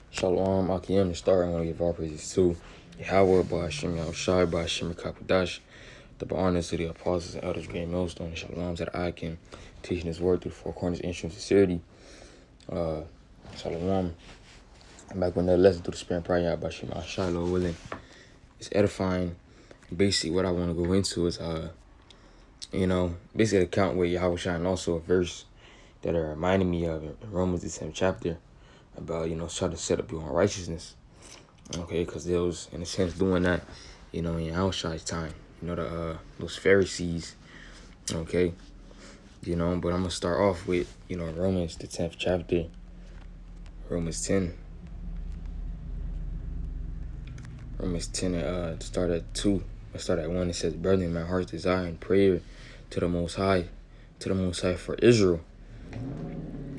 Shalom, Akim, the star. I want to give all praises to Yahweh, Ba'ashem, Yahushai, Ba'ashem, Kakadash, the honors to the apostles and elders, great millstone, Shalom, that I can teaching his word through the four corners, instruments of sincerity. Shalom. I'm back with another lesson through the spirit and prayer, Ba'ashem, Yahushai, Lord willing. It's edifying. Basically, what I want to go into is, basically an account with Yahushai and also a verse that are reminding me of in Romans, the 10th chapter, about, trying to set up your own righteousness. Okay, because they was, in a sense, doing that, in Yahushua's time. Those Pharisees, okay? But I'm going to start off with, Romans, the 10th chapter, Romans 10. Romans 10, start at 2. Let's start at 1. It says, "Brethren, my heart's desire and prayer to the Most High for Israel."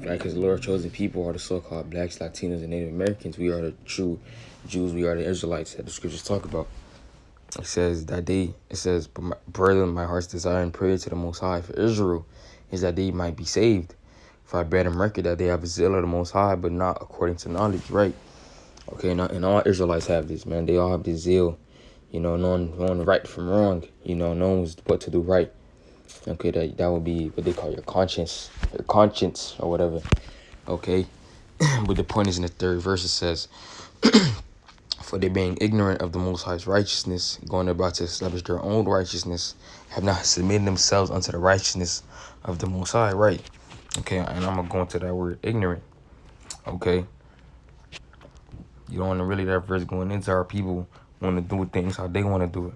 Right, because the Lord chosen people are the so-called blacks, Latinos, and Native Americans. We are the true Jews. We are the Israelites that the scriptures talk about. It says, "Brethren, my heart's desire and prayer to the Most High for Israel is that they might be saved. For I bear them record that they have a zeal of the Most High, but not according to knowledge." Right? Okay, and all Israelites have this, man. They all have this zeal, knowing right from wrong, knowing what to do right. Okay, that would be what they call your conscience or whatever. Okay, but the point is in the third verse, it says, "For they being ignorant of the Most High's righteousness, going about to establish their own righteousness, have not submitted themselves unto the righteousness of the Most High." Right? Okay, and I'm going to go into that word ignorant. Okay, you don't want to really that verse going into our people want to do things how they want to do it.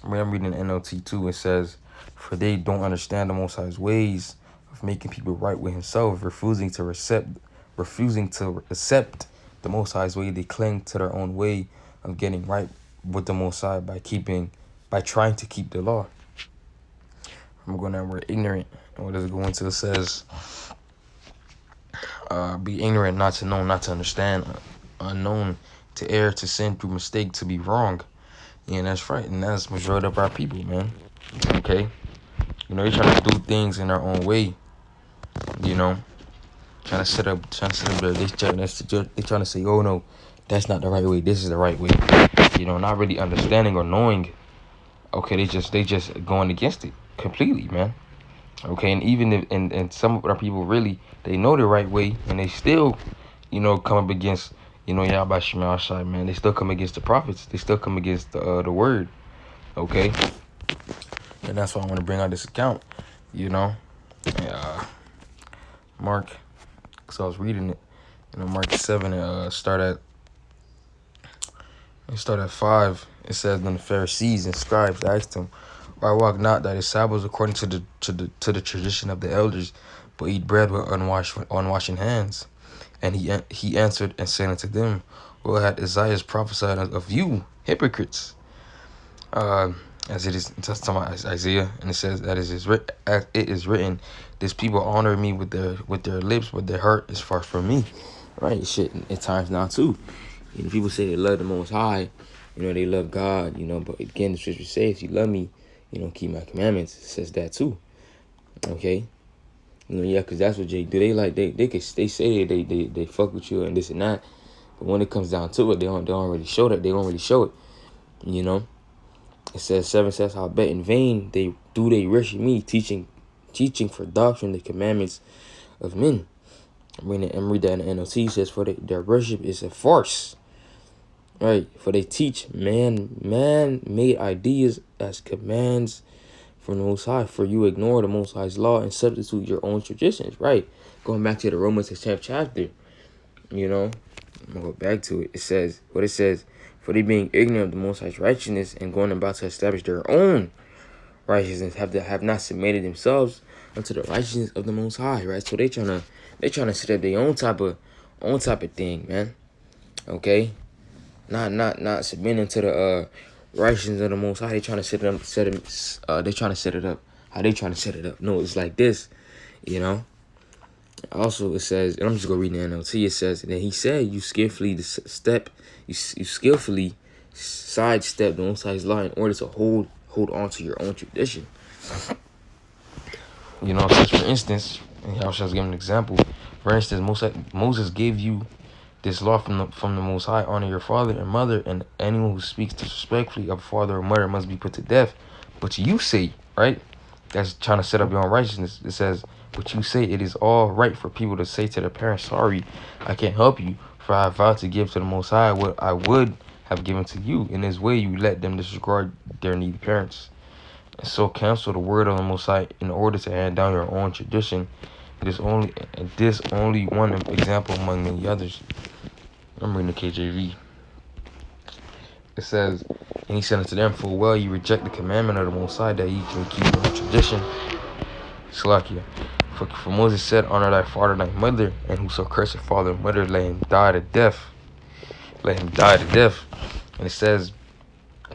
I'm reading NLT 2. It says, "For they don't understand the Most High's ways of making people right with himself, refusing to accept the Most High's way. They cling to their own way of getting right with the Most High by trying to keep the law." I'm going to word ignorant. And what does it go into? It says, "Be ignorant, not to know, not to understand, unknown, to err, to sin, through mistake, to be wrong." And that's right. And that's majority of our people, man. Okay? They're trying to do things in their own way. Trying to set up there. They trying to say, "Oh no, that's not the right way. This is the right way." Not really understanding or knowing. Okay, they just going against it completely, man. Okay, and even if and some of our people really they know the right way, and they still, come up against, Yahweh Shema Shai, man. They still come against the prophets. They still come against the word. Okay, and that's why I want to bring out this account. Mark. So I was reading it, Mark 7, start at 5. It says, "Then the Pharisees and scribes asked him, Why walk not thy disciples according to the tradition of the elders, but eat bread with unwashed hands? And he answered and said unto them, Well had Isaiah prophesied of you, hypocrites, as it is just talking about Isaiah, and it says that it is written, this people honor me with their lips, but their heart is far from me." Right? Shit, at times now too. People say they love the Most High, they love God, but again, the scripture says, "If you love me, keep my commandments." It says that too. Okay? Because that's what they do. They say they fuck with you and this and that, but when it comes down to it, they don't really show that. They don't really show it. It says 7 says, "I'll bet in vain they worship me, teaching for doctrine the commandments of men." I'm reading that in the NLT. It says, "For their worship is a farce." Right? "For they teach man-made ideas as commands from the Most High. For you ignore the Most High's law and substitute your own traditions." Right? Going back to the Romans 10th chapter. I'm going to go back to it. It says, "For they being ignorant of the Most High's righteousness and going about to establish their own righteousness have not submitted themselves unto the righteousness of the Most High." Right? So they trying to set up their own type of thing, man. Okay? Not submitting to the righteousness of the Most High. They trying to set it up how they trying to set it up. No, it's like this, Also, it says, and I'm just going to read the NLT. It says, "And then he said, you skillfully sidestep the Most High's law in order to hold on to your own tradition." Since for instance, and I was just giving an example. For instance, Moses gave you this law from the Most High: honor your father and mother, and anyone who speaks disrespectfully of father or mother must be put to death. But you say, right? That's trying to set up your own righteousness. It says, but you say it is all right for people to say to their parents, sorry, I can't help you, for I vowed to give to the Most High what I would have given to you. In this way, you let them disregard their needy parents, and so cancel the word of the Most High in order to hand down your own tradition. It is only one example among many others. I'm reading the KJV. It says, and he said unto them, full well, you reject the commandment of the Most High, that ye can keep your own tradition. Salakia. For Moses said, honor thy father and thy mother, and whoso curseth father and mother, let him die to death. Let him die to death. And it says,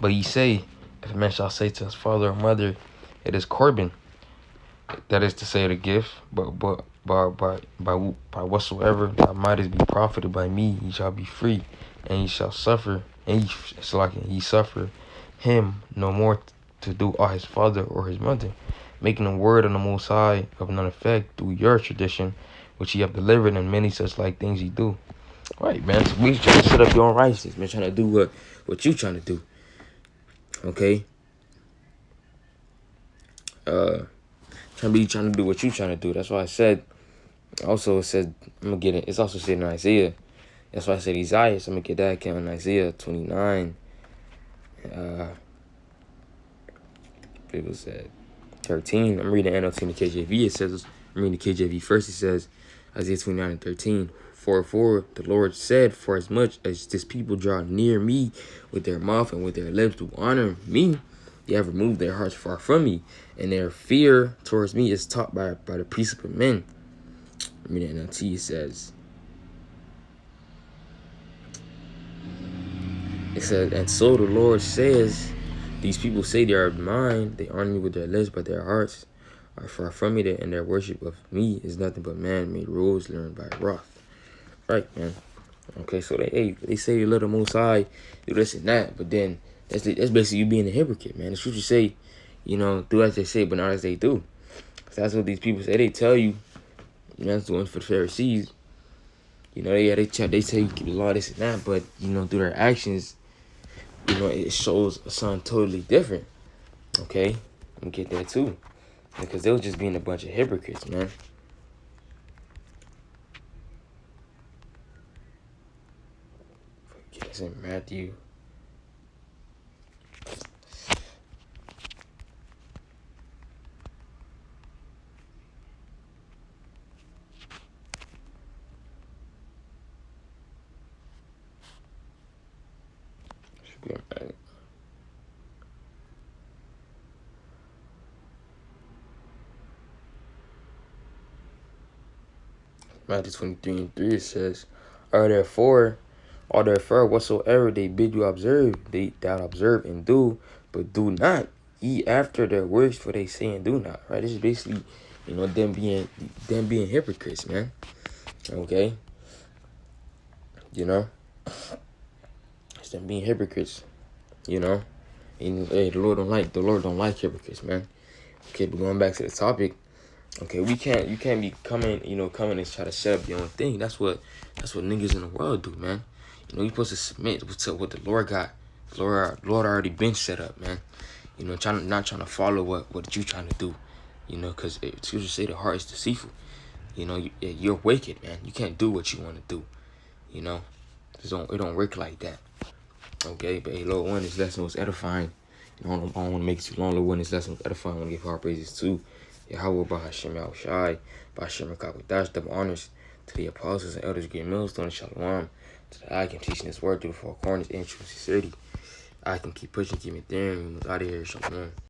but ye say, if a man shall say to his father or mother, it is Corban, that is to say, the gift, but by whatsoever thou mightest be profited by me, ye shall be free, and ye shall suffer, and ye suffer him no more to do all his father or his mother, making the word of the Most High of none effect through your tradition, which ye have delivered, and many such like things ye do. Right, man. So we trying to set up your own righteousness, man. Trying to do what you trying to do. Okay. Trying to do what you trying to do. That's why I said. Also, it said, I'm gonna get it. It's also said in Isaiah. That's why I said Isaiah. So I'm gonna get that account in Isaiah 29. People said 13. I'm reading NLT in the KJV. It says, I'm reading the KJV first. It says, Isaiah 29 and 13. For the Lord said, for as much as this people draw near me with their mouth and with their lips to honor me, they have removed their hearts far from me, and their fear towards me is taught by the precept of men. I mean, NLT says, it says, and so the Lord says, these people say they are mine, they honor me with their lips, but their hearts are far from me, and their worship of me is nothing but man-made rules learned by wrath. Right, man. Okay, so they say you let the Most High do this and that, but then that's basically you being a hypocrite, man. The scripture say, do as they say, but not as they do. That's what these people say. They tell you, that's the one for the Pharisees. They tell you keep the law, this and that, but through their actions, it shows something totally different. Okay, we get that too, because they was just being a bunch of hypocrites, man. It's in Matthew. Should be in Matthew 23 and 3. It says, Are therefore whatsoever they bid you observe, thou observe and do, but do not ye after their works, for they say and do not. Right? This is basically, them being hypocrites, man. Okay? It's them being hypocrites. And hey, the Lord don't like hypocrites, man. Okay, but going back to the topic, okay, you can't be coming and try to set up your own thing. That's what niggas in the world do, man. You're supposed to submit to what the Lord got. The Lord already been set up, man. Not trying to follow what you trying to do. Because scripture say the heart is deceitful. You're wicked, man. You can't do what you want to do. It don't work like that. Okay, but hey, Lord, one, this lesson was edifying. I don't want to make it too long. Lord, one, this lesson was edifying. I want to give our praises too. Yahweh, Bahashem, Yahushai, Bahashem, Kakwadash, double honors to the apostles and elders, great millstone, Shalom, to the I can teaching this word through the four corners, in truth and sincerity. I can keep pushing, keep it there, and we out of here, Shalom.